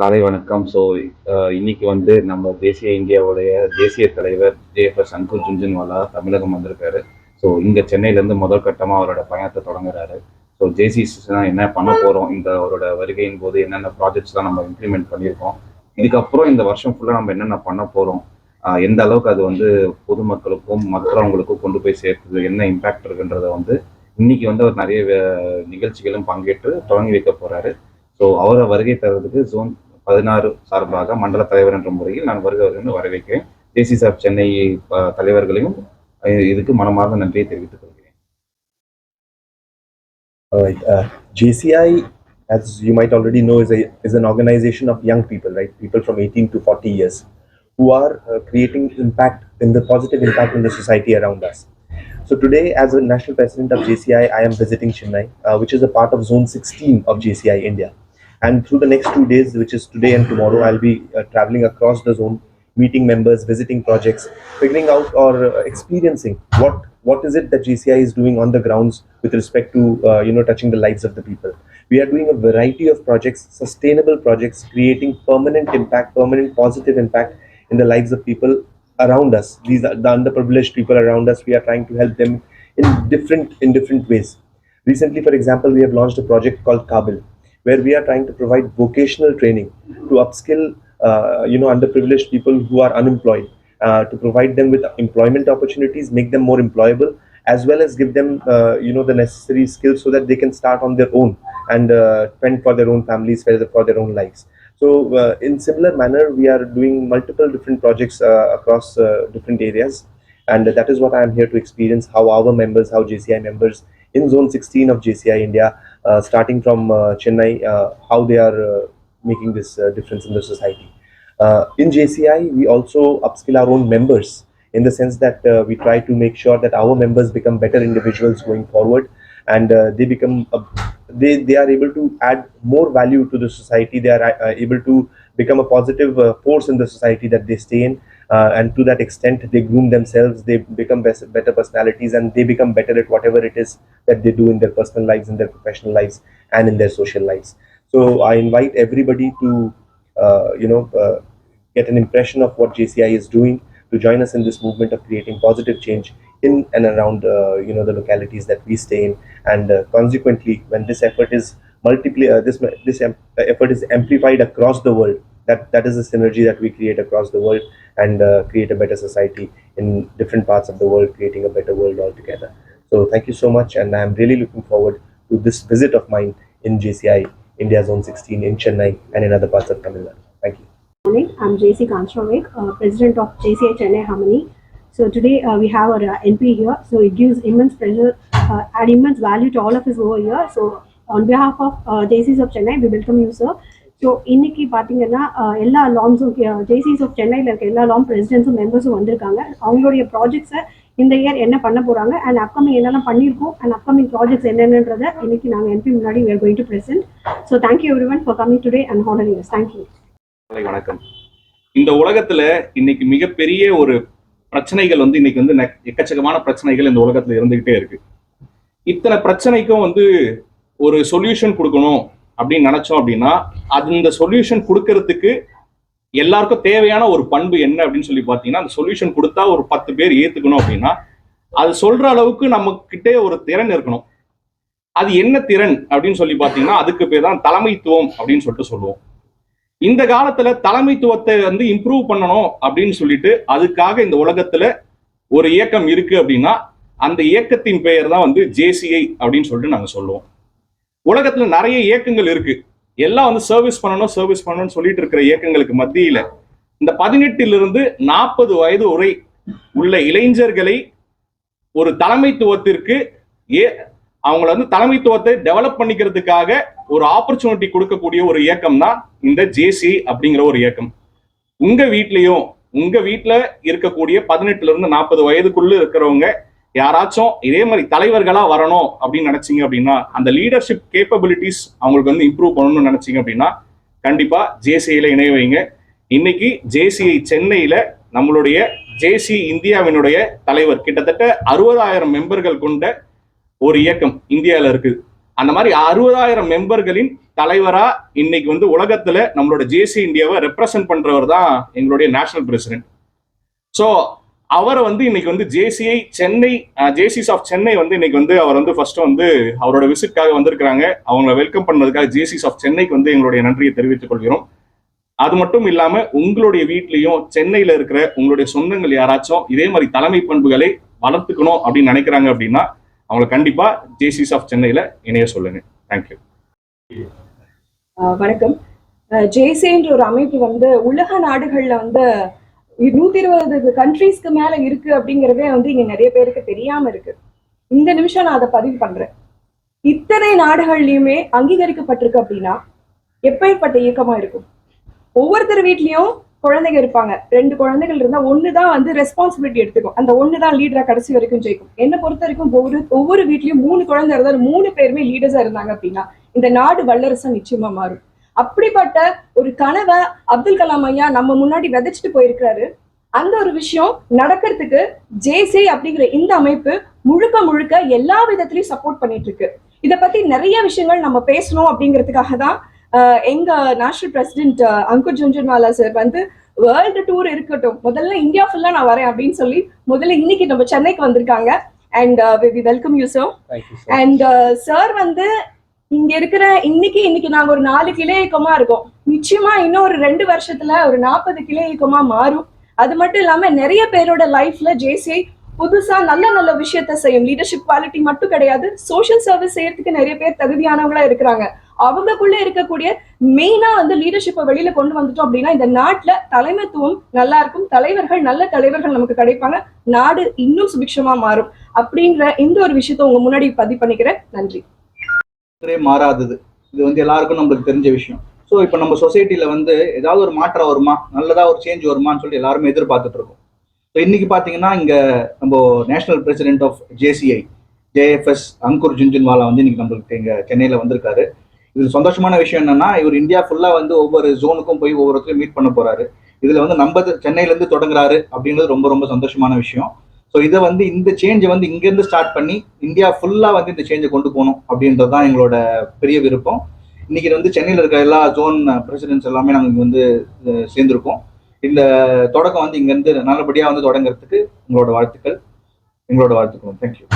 காலை வணக்கம். இன்னைக்கு நம்ம தேசிய இந்தியாவுடைய தேசிய தலைவர் ஜேஎஃப்எஸ் அங்கூர் ஜுன்ஜுன்வாலா தமிழகம் வந்திருக்காரு. இங்கே சென்னையிலேருந்து முதல் கட்டமாக அவரோட பயணத்தை தொடங்குறாரு. ஜேசிஸ்லாம் என்ன பண்ண போகிறோம், இந்த அவரோட வருகையின் போது என்னென்ன ப்ராஜெக்ட்ஸ்லாம் நம்ம இம்ப்ளிமெண்ட் பண்ணியிருக்கோம், இதுக்கப்புறம் இந்த வருஷம் ஃபுல்லாக நம்ம என்னென்ன பண்ண போகிறோம், எந்த அளவுக்கு அது பொதுமக்களுக்கும் மற்றவங்களுக்கும் கொண்டு போய் சேர்த்துது, என்ன இம்பேக்ட் இருக்குன்றதை இன்னைக்கு அவர் நிறைய நிகழ்ச்சிகளும் பங்கேற்று தொடங்கி வைக்க போகிறாரு. அவரை வருகை தருவதற்கு ஜோன் 16 சார்பாக மண்டல தலைவர் என்ற முறையில் நான் வருகிறவர்கள் வரவேற்கிறேன். ஜேசி சாப் சென்னை தலைவர்களையும் இதுக்கு மனமார்ந்த நன்றியை தெரிவித்துக் கொள்கிறேன். JCI, as you might already know, is an organization of young people, right? People from 18 to 40 years who are creating positive impact in the society around us. So today, as a national president of JCI, I am visiting Chennai, which is a part of Zone 16 of JCI India. And through the next 2 days, which is today and tomorrow, I'll be traveling across the zone, meeting members, visiting projects, figuring out or experiencing what is it that JCI is doing on the grounds with respect to touching the lives of the people. We are doing a variety of projects, sustainable projects, creating permanent positive impact in the lives of people around us. These are the underprivileged people around us. We are trying to help them in different ways. Recently, for example, we have launched a project called Kabil, where we are trying to provide vocational training to upskill underprivileged people who are unemployed, to provide them with employment opportunities, make them more employable, as well as give them the necessary skills so that they can start on their own and fend for their own families, for their own lives. So in similar manner, we are doing multiple different projects across different areas, and that is what I am here to experience, how JCI members in Zone 16 of JCI India, starting from Chennai, how they are making this difference in the society. In JCI, we also upskill our own members in the sense that we try to make sure that our members become better individuals going forward, and they are able to add more value to the society. They are able to become a positive force in the society that they stay in, and to that extent they groom themselves, they become better personalities, and they become better at whatever it is that they do in their personal lives, in their professional lives, and in their social lives. So I invite everybody to get an impression of what JCI is doing, to join us in this movement of creating positive change in and around the localities that we stay in. And consequently, when this effort is effort is amplified across the world, that is the synergy that we create across the world, and create a better society in different parts of the world, creating a better world altogether. So thank you so much, and I am really looking forward to this visit of mine in JCI India Zone 16 in Chennai and in other parts of Tamil Nadu. Thank you. Morning, I'm JC Kanstravik, President of JCI Chennai Harmony. So today we have our NP here, so it gives immense pleasure and immense value to all of us over here. So on behalf of JCs of Chennai, we welcome you, sir. So இன்னைக்கு பார்த்தீங்கன்னா எல்லா லாம்ஸும் Jaycees of சென்னையில் இருக்க எல்லா லாம் பிரசிடென்ட்ஸும் மெம்பர்ஸும் வந்திருக்காங்க. அவங்களுடைய ப்ராஜெக்ட்ஸை இந்த இயர் என்ன பண்ண போகிறாங்க, அண்ட் அப்கமிங் என்னென்ன பண்ணியிருக்கோம், அண்ட் அப்கமிங் ப்ராஜெக்ட்ஸ் என்னென்னன்றதை இன்னைக்கு நாங்கள் என்பி முன்னாடி we are going to present. So thank you everyone for coming today and honoring us. Thank you. வணக்கம். இந்த உலகத்துல இன்னைக்கு மிகப்பெரிய ஒரு பிரச்சனைகள் இன்னைக்கு எக்கச்சக்கமான பிரச்சனைகள் இந்த உலகத்துல இருந்துகிட்டே இருக்கு. இத்தனை பிரச்சனைக்கும் ஒரு சொல்யூஷன் கொடுக்கணும் அப்படின்னு நினைச்சோம் அப்படின்னா, அந்த சொல்யூஷன் கொடுக்கறதுக்கு எல்லாருக்கும் தேவையான ஒரு பண்பு என்ன அப்படின்னு சொல்லி பாத்தீங்கன்னா, அந்த சொல்யூஷன் கொடுத்தா ஒரு 10 பேர் ஏத்துக்கணும் அப்படின்னா, அது சொல்ற அளவுக்கு நம்ம கிட்டே ஒரு திறன் இருக்கணும். அது என்ன திறன் அப்படின்னு சொல்லி பாத்தீங்கன்னா, அதுக்கு பேர் தான் தலைமைத்துவம் அப்படின்னு சொல்லுவோம். இந்த காலத்துல தலைமைத்துவத்தை இம்ப்ரூவ் பண்ணணும் அப்படின்னு சொல்லிட்டு அதுக்காக இந்த உலகத்துல ஒரு இயக்கம் இருக்கு அப்படின்னா, அந்த இயக்கத்தின் பெயர் தான் JCI அப்படின்னு சொல்லிட்டு நாங்க சொல்லுவோம். உலகத்துல நிறைய இயக்கங்கள் இருக்கு. எல்லாம் சர்வீஸ் பண்ணணும்னு சொல்லிட்டு இருக்கிற இயக்கங்களுக்கு மத்தியில இந்த 18 to 40 வயது வரை உள்ள இளைஞர்களை ஒரு தலைமைத்துவத்திற்கு அவங்கள தலைமைத்துவத்தை டெவலப் பண்ணிக்கிறதுக்காக ஒரு ஆப்பர்ச்சுனிட்டி கொடுக்கக்கூடிய ஒரு இயக்கம் தான் இந்த JCI அப்படிங்கிற ஒரு இயக்கம். உங்க வீட்டுல இருக்கக்கூடிய 18 to 40 வயதுக்குள்ள இருக்கிறவங்க யாராச்சும் இதே மாதிரி தலைவர்களா வரணும் அப்படின்னு நினைச்சீங்க அப்படின்னா, அந்த லீடர்ஷிப் கேப்பபிலிட்டிஸ் அவங்களுக்கு இம்ப்ரூவ் பண்ணணும்னு நினைச்சீங்க அப்படின்னா, கண்டிப்பா JCIல இணைய வைங்க. இன்னைக்கு JCI சென்னையில நம்மளுடைய JCI இந்தியாவினுடைய தலைவர் கிட்டத்தட்ட 60,000 மெம்பர்கள் கொண்ட ஒரு இயக்கம் இந்தியாவில் இருக்குது. அந்த மாதிரி 60,000 மெம்பர்களின் தலைவரா இன்னைக்கு வந்து உலகத்துல நம்மளோட ஜேசி இந்தியாவை ரெப்ரசன்ட் பண்றவர் தான் எங்களுடைய நேஷனல் பிரசிடென்ட். ஸோ அவரை வந்து இன்னைக்கு வந்து JCI Chennai Jaycees of Chennai வந்து இன்னைக்கு வந்து அவர் வந்து ஃபர்ஸ்ட் வந்து அவரோட விசிட்காக வந்திருக்கிறாங்க. அவங்களை வெல்கம் பண்ணதுக்காக ஜேசிஸ் ஆஃப் சென்னைக்கு வந்து எங்களுடைய நன்றியை தெரிவித்துக் கொள்கிறோம். அது மட்டும் இல்லாம உங்களுடைய வீட்லயும் சென்னையில இருக்கிற உங்களுடைய சொந்தங்கள் யாராச்சும் இதே மாதிரி தலைமை பண்புகளை வளர்த்துக்கணும் அப்படின்னு நினைக்கிறாங்க அப்படின்னா அவங்களை கண்டிப்பா ஜேசிஸ் ஆஃப் சென்னையில இணைய சொல்லுங்க. தேங்க்யூ. வணக்கம். ஜேசின்ற ஒரு அமைப்பு வந்து உலக நாடுகள்ல வந்து 120 கண்ட்ரீஸ்க்கு மேல இருக்கு அப்படிங்கிறதே வந்து இங்க நிறைய பேருக்கு தெரியாம இருக்கு. இந்த நிமிஷம் நான் அதை பதிவு பண்றேன். இத்தனை நாடுகள்லயுமே அங்கீகரிக்கப்பட்டிருக்கு அப்படின்னா எப்பேற்பட்ட இயக்கமா இருக்கும். ஒவ்வொருத்தர் வீட்லயும் குழந்தைங்க இருப்பாங்க. 2 குழந்தைகள் இருந்தா ஒண்ணுதான் வந்து ரெஸ்பான்சிபிலிட்டி எடுத்துக்கும். அந்த ஒண்ணுதான் லீடரா கடைசி வரைக்கும் ஜெயிக்கும். என்ன பொறுத்த வரைக்கும் ஒவ்வொரு வீட்லயும் 3 குழந்தை இருந்தா 3 பேருமே லீடர்ஸா இருந்தாங்க அப்படின்னா இந்த நாடு வல்லரசா நிச்சயமா மாறும். அப்படிப்பட்ட ஒரு கனவை அப்துல் கலாம் ஐயா நம்ம முன்னாடி விதைச்சிட்டு போயிருக்கிறாரு. அந்த ஒரு விஷயம் நடக்கிறதுக்கு ஜேசி அப்படிங்கிற இந்த அமைப்பு முழுக்க எல்லா விதத்திலையும் சப்போர்ட் பண்ணிட்டு இருக்கு. இதை பத்தி நிறைய விஷயங்கள் நம்ம பேசணும் அப்படிங்கிறதுக்காக தான் எங்க national president Ankur Jhunjhunwala sir வந்து வேர்ல்டு டூர் இருக்கட்டும், முதல்ல இந்தியா ஃபுல்லா நான் வரேன் அப்படின்னு சொல்லி முதல்ல இன்னைக்கு நம்ம சென்னைக்கு வந்திருக்காங்க. And we welcome you sir. And sir வந்து இங்க இருக்கிற இன்னைக்கு நாங்க ஒரு 4 கிளை இயக்கமா இருக்கோம். நிச்சயமா இன்னும் ஒரு 2 வருஷத்துல ஒரு 40 கிளை இயக்கமா மாறும். அது மட்டும் இல்லாம நிறைய பேரோட லைஃப்ல ஜேசிஐ புதுசா நல்ல விஷயத்த செய்யும். லீடர்ஷிப் குவாலிட்டி மட்டும் கிடையாது, சோஷியல் சர்வீஸ் செய்யறதுக்கு நிறைய பேர் தகுதியானவங்களா இருக்கிறாங்க. அவங்களுக்குள்ள இருக்கக்கூடிய மெயினா வந்து லீடர்ஷிப்பை வெளியில கொண்டு வந்துட்டோம் அப்படின்னா இந்த நாட்டுல தலைமைத்துவம் நல்லா இருக்கும், நல்ல தலைவர்கள் நமக்கு கிடைப்பாங்க, நாடு இன்னும் சுபிக்ஷமா மாறும். அப்படிங்கிற இந்த ஒரு விஷயத்த உங்க முன்னாடி பதிவு பண்ணிக்கிறேன். நன்றி. மாறாதது இது வந்து எல்லாருக்கும் நம்மளுக்கு தெரிஞ்ச விஷயம். ஸோ இப்போ நம்ம சொசைட்டில வந்து ஏதாவது ஒரு மாற்றம் வருமா, நல்லதா ஒரு சேஞ்ச் வருமான்னு சொல்லிட்டு எல்லாருமே எதிர்பார்த்துட்டு இருக்கோம். ஸோ இன்னைக்கு பார்த்தீங்கன்னா இங்க நம்ம national president of JCI JFS Ankur Jhunjhunwala வந்து இன்னைக்கு நம்மளுக்கு இங்க சென்னையில வந்திருக்காரு. இதுல சந்தோஷமான விஷயம் என்னன்னா இவர் இந்தியா ஃபுல்லா வந்து ஒவ்வொரு ஜோனுக்கும் போய் ஒவ்வொருத்தரையும் மீட் பண்ண போறாரு. இதுல வந்து நம்ம சென்னையில இருந்து தொடங்குறாரு அப்படின்றது ரொம்ப சந்தோஷமான விஷயம். ஸோ இதை வந்து இந்த சேஞ்சை வந்து இங்கேருந்து ஸ்டார்ட் பண்ணி இந்தியா ஃபுல்லாக வந்து இந்த சேஞ்சை கொண்டு போகணும் அப்படின்றது தான் எங்களோட பெரிய விருப்பம். இன்னைக்கு வந்து சென்னையில் இருக்க எல்லா ஜோன் பிரசிடென்ட்ஸ் எல்லாமே நாங்கள் இங்கே வந்து சேர்ந்துருக்கோம். இந்த தொடக்கம் வந்து இங்கேருந்து நல்லபடியாக வந்து தொடங்குறதுக்கு எங்களோட வாழ்த்துக்கள். தேங்க்யூ.